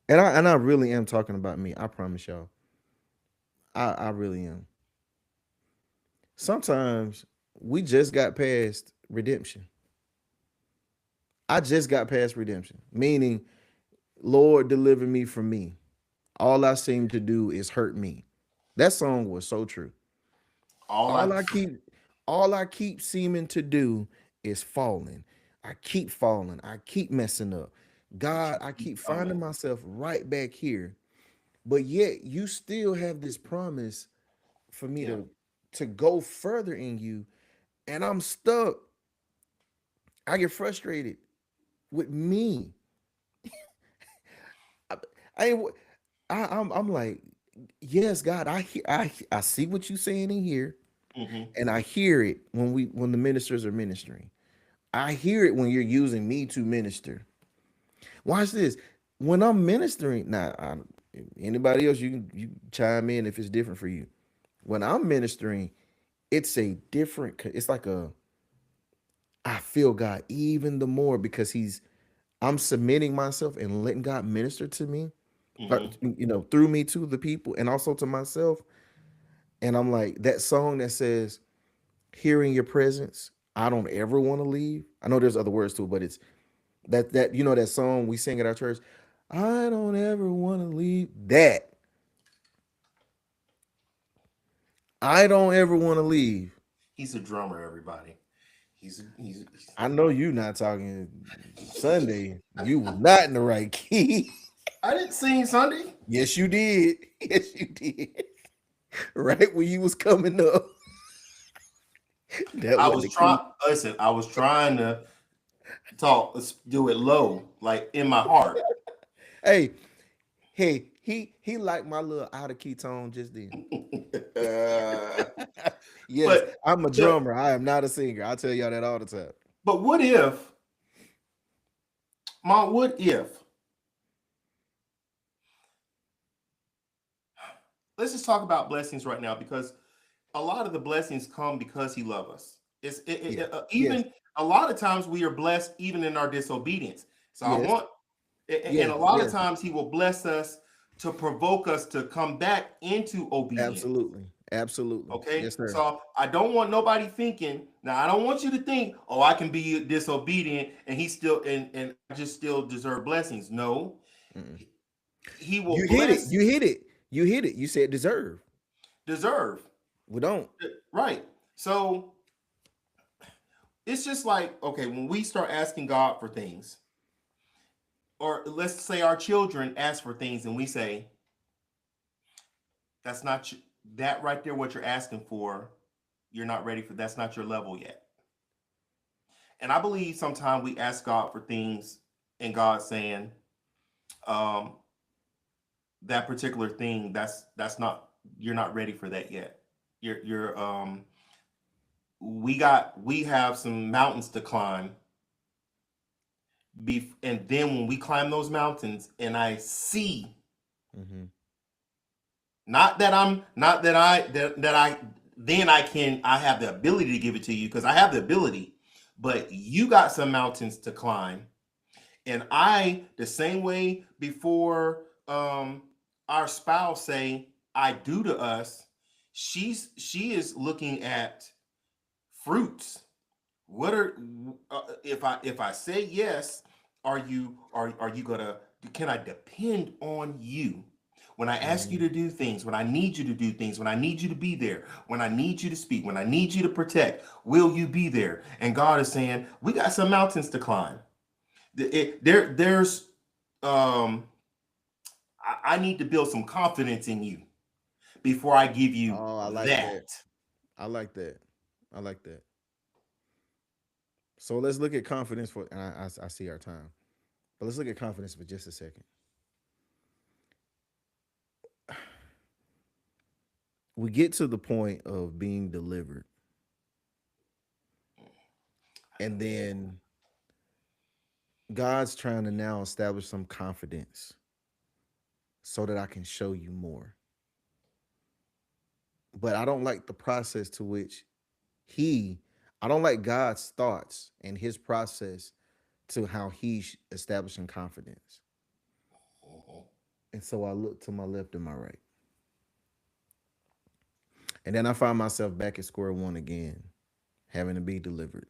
And I really am talking about me. I promise y'all. I really am. Sometimes we just got past redemption. I just got past redemption, meaning Lord deliver me from me. All I seem to do is hurt me. That song was so true. all I All I keep all I keep seeming to do is falling. I keep falling. I keep messing up. but God, you I keep keep finding coming. myself right back here. But yet you still have this promise for me Yeah. to go further in you, and I'm stuck. I get frustrated with me. I, I ain't I'm like, yes, God, I see what you're saying in here, Hmm. and I hear it when the ministers are ministering. I hear it when you're using me to minister. Watch this. When I'm ministering, now anybody else, you chime in if it's different for you. When I'm ministering, it's a different. It's like a I feel God even the more because I'm submitting myself and letting God minister to me, Hmm. through me to the people and also to myself. And I'm like that song that says, "Hearing your presence, I don't ever want to leave." I know there's other words to it, but it's that that song we sing at our church. I don't ever want to leave. That I don't ever want to leave. He's a drummer, everybody. I know you not talking Sunday. You was not in the right key. I didn't sing Sunday. Yes, you did. Yes, you did. Right when you was coming up, that I wasn't was the trying. key. Listen, I was trying to talk. Let's do it low, like in my heart. Hey, hey, he liked my little out of key tone just then. Yes, but I'm a the drummer. I am not a singer. I tell y'all that all the time. but what if, Mom? What if? Let's just talk about blessings right now because a lot of the blessings come because He loves us. Yeah. Yes. Even a lot of times we are blessed even in our disobedience. So I Yes. want, and Yes. a lot of Yes. times He will bless us to provoke us to come back into obedience. Absolutely. Absolutely. Okay, Yes, sir. so I don't want nobody thinking. Now I don't want you to think, oh, I can be disobedient and he still and I just still deserve blessings. No, Mm-mm. he will You hit it. bless You hit it. You hit it. You said deserve. deserve. We don't. Right. So it's just like, okay, when we start asking God for things, or let's say our children ask for things and we say, that's not that right there, what you're asking for, you're not ready for, that's not your level yet. And I believe sometimes we ask God for things and God saying, um, that particular thing, that's not, you're not ready for that yet. You're we have some mountains to climb. And then when we climb those mountains and I see, Mm-hmm. not that I that I then I have the ability to give it to you because I have the ability, but you got some mountains to climb. And I, the same way before our spouse say I do to us, she is looking at fruits. What are if I say yes, are you gonna, can I depend on you when I ask you Mhm. to do things, when I need you to do things, when I need you to be there, when I need you to speak, when I need you to protect, will you be there? And God is saying, we got some mountains to climb. There's um I need to build some confidence in you before I give you Oh, I like that. that. I like that. I like that. So let's look at confidence for. And I see our time, but let's look at confidence for just a second. We get to the point of being delivered, and then God's trying to now establish some confidence so that I can show you more. But I don't like the process to which he, I don't like God's thoughts and his process to how he's establishing confidence. And so I look to my left and my right. And then I find myself back at square one again, having to be delivered.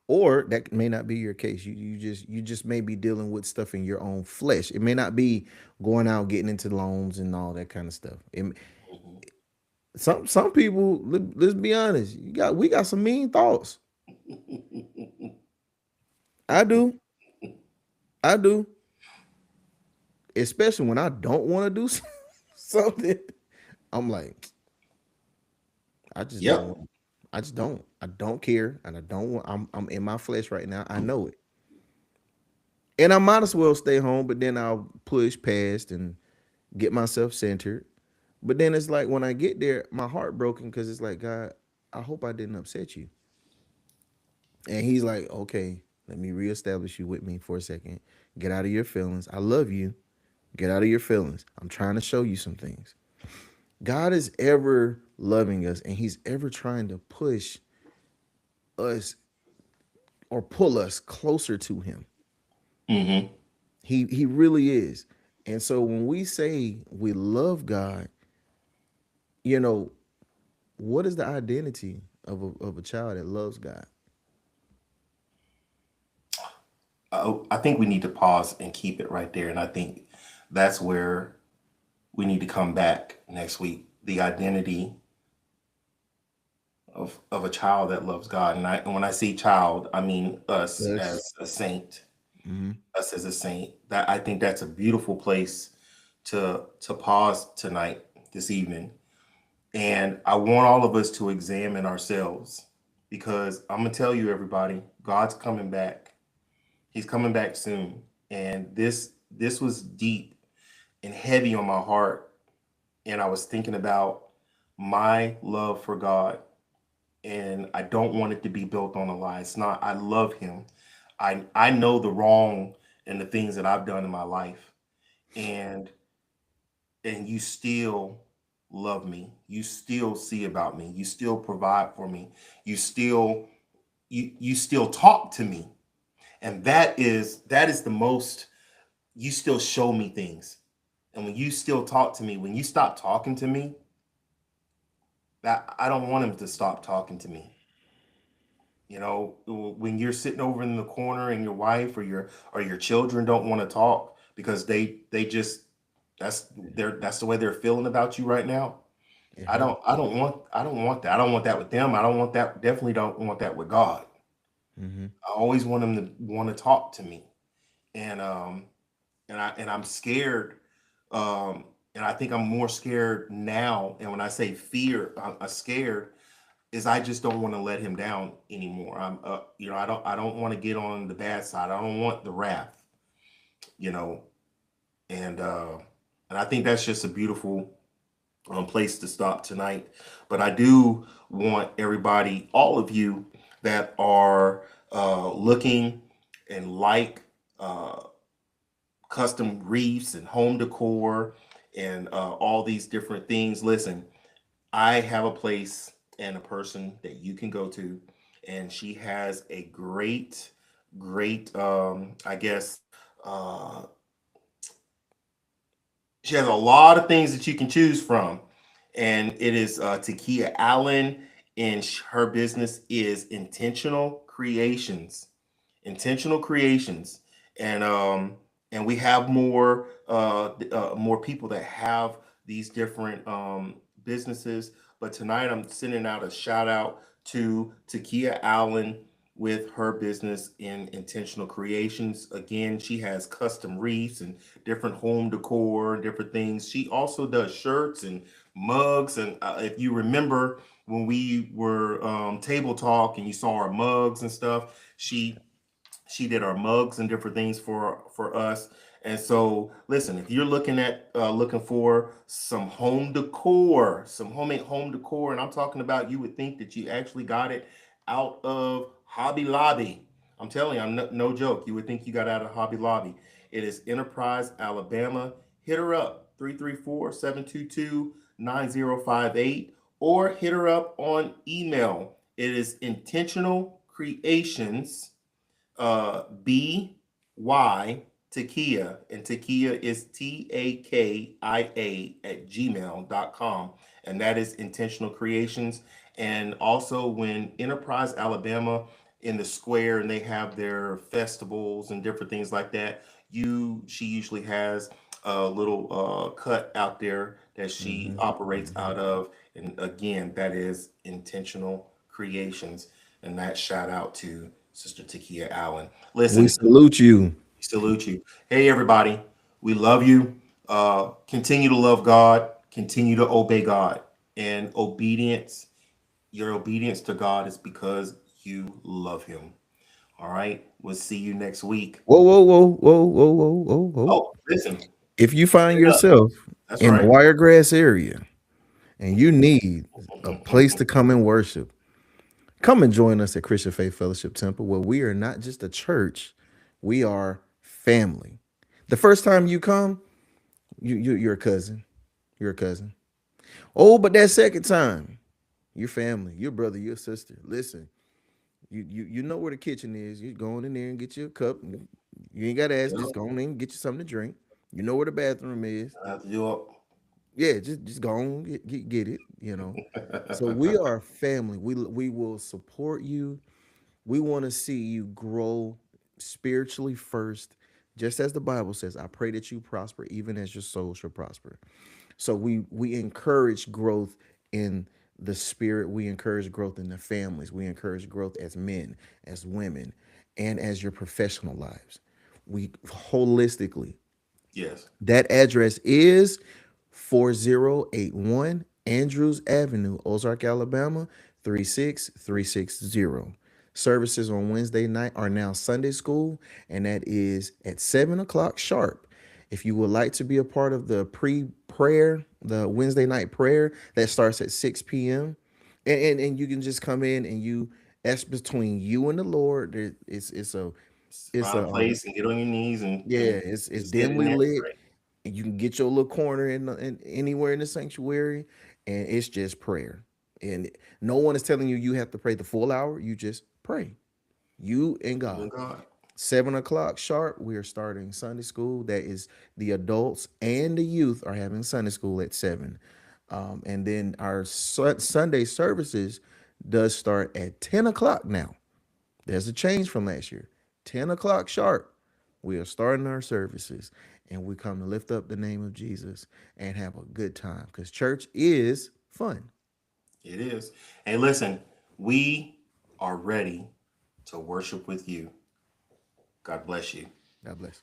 Or that may not be your case. You just may be dealing with stuff in your own flesh. It may not be going out getting into loans and all that kind of stuff. Mhm. Some people, let's be honest, we got some mean thoughts. I do. I do. Especially when I don't want to do something. I'm like, I just don't Yep. want. I just don't. I don't care, and I don't want. I'm in my flesh right now. I know it, and I might as well stay home. But then I'll push past and get myself centered. But then it's like when I get there, my heart broken because it's like, God, I hope I didn't upset you. And he's like, okay, let me reestablish you with me for a second. Get out of your feelings. I love you. Get out of your feelings. I'm trying to show you some things. God is ever loving us and he's ever trying to push us or pull us closer to him. Hmm. He really is. And so when we say we love God, you know, what is the identity of a child that loves God? I think we need to pause and keep it right there. And I think that's where we need to come back next week. The identity of a child that loves God. And when I say child, I mean us Yes. as a saint, Hmm. us as a saint. That I think that's a beautiful place to pause tonight, this evening. And I want all of us to examine ourselves because I'm gonna tell you, everybody, God's coming back. He's coming back soon. And this was deep and heavy on my heart. And I was thinking about my love for God. And I don't want it to be built on a lie. It's not. I love him. I know the wrong and the things that I've done in my life. And you still love me. You still see about me. You still provide for me. You still you still talk to me. And that is the most, you still show me things. And when you still talk to me, when you stop talking to me, that I don't want him to stop talking to me. You know, when you're sitting over in the corner and your wife or your children don't want to talk because they just, that's the way they're feeling about you right now. It I hurt. don't I don't want I don't want that. I don't want that with them. I don't want that, definitely don't want that with God. Hmm. I always want them to want to talk to me. And I'm scared. Um and I think I'm more scared now. And when I say fear, I'm scared is I just don't want to let him down anymore. I don't want to get on the bad side. I don't want the wrath, you know. And I think that's just a beautiful place to stop tonight. But I do want everybody, all of you that are looking and like uh, custom reefs and home decor and all these different things. Listen, I have a place and a person that you can go to, and she has a great, I guess, uh, she has a lot of things that you can choose from. and it is Takia Allen, and her business is Intentional Creations. Intentional Creations, and we have more people that have these different businesses. But tonight I'm sending out a shout out to Takia Allen with her business in Intentional Creations. Again, she has custom wreaths and different home decor and different things. She also does shirts and mugs. And if you remember when we were table talk and you saw our mugs and stuff, she did our mugs and different things for us. And so listen, if you're looking for some home decor, some homemade home decor, and I'm talking about, you would think that you actually got it out of Hobby Lobby. I'm telling you, I'm no joke, you would think you got out of Hobby Lobby. It is Enterprise, Alabama. Hit her up, 334-722-9058, or hit her up on email. It is Intentional Creations, B-Y, Takia, and Takia is Takia at gmail.com. And that is Intentional Creations. And also, when Enterprise, Alabama, in the square, and they have their festivals and different things like that, she usually has a little cut out there that she Hmm. operates Hmm. out of. And again, that is Intentional Creations. And that shout out to Sister Takia Allen. We Listen, salute you. we salute you. Hey, everybody, we love you. Continue to love God, continue to obey God. And obedience, your obedience to God is because you love Him. All right, we'll see you next week. Whoa, whoa, whoa, whoa, whoa, whoa, whoa, whoa. Oh, listen, If you find straight up. yourself That's in the right. Wiregrass area and you need a place to come and worship, come and join us at Christian Faith Fellowship Temple, where we are not just a church, we are family. The first time you come, you're a cousin. You're a cousin. Oh, but that second time, your family, your brother, your sister. Listen, you know where the kitchen is. You go in there and get you a cup. You ain't gotta ask, just Yep, go in there and get you something to drink. You know where the bathroom is. I have to do Yeah, just go on, get it, you know. So we it. are family. We will support you. We want to see you grow spiritually first, just as the Bible says. I pray that you prosper, even as your soul shall prosper. So we encourage growth in the spirit. We encourage growth in the families. We encourage growth as men, as women, and as your professional lives. We holistically. Yes. That address is 4081 Andrews Avenue, Ozark, Alabama, 36360. Services on Wednesday night are now Sunday school, and that is at 7 o'clock sharp. If you would like to be a part of the pre-prayer, the Wednesday night prayer that starts at 6 p.m., and you can just come in and that's between you and the Lord. It's a Find a place and get on your knees yeah, and it's just get in dimly there and lit. pray. And you can get your little corner in anywhere in the sanctuary, and it's just prayer. And no one is telling you you have to pray the full hour. You just pray, you and You God. and God. 7 o'clock sharp, we are starting Sunday school. That is, the adults and the youth are having Sunday school at 7. And then our Sunday services does start at 10 o'clock now. There's a change from last year. 10 o'clock sharp, we are starting our services, and we come to lift up the name of Jesus and have a good time, because church is fun. It is. Hey, listen, we are ready to worship with you. God bless you. God bless.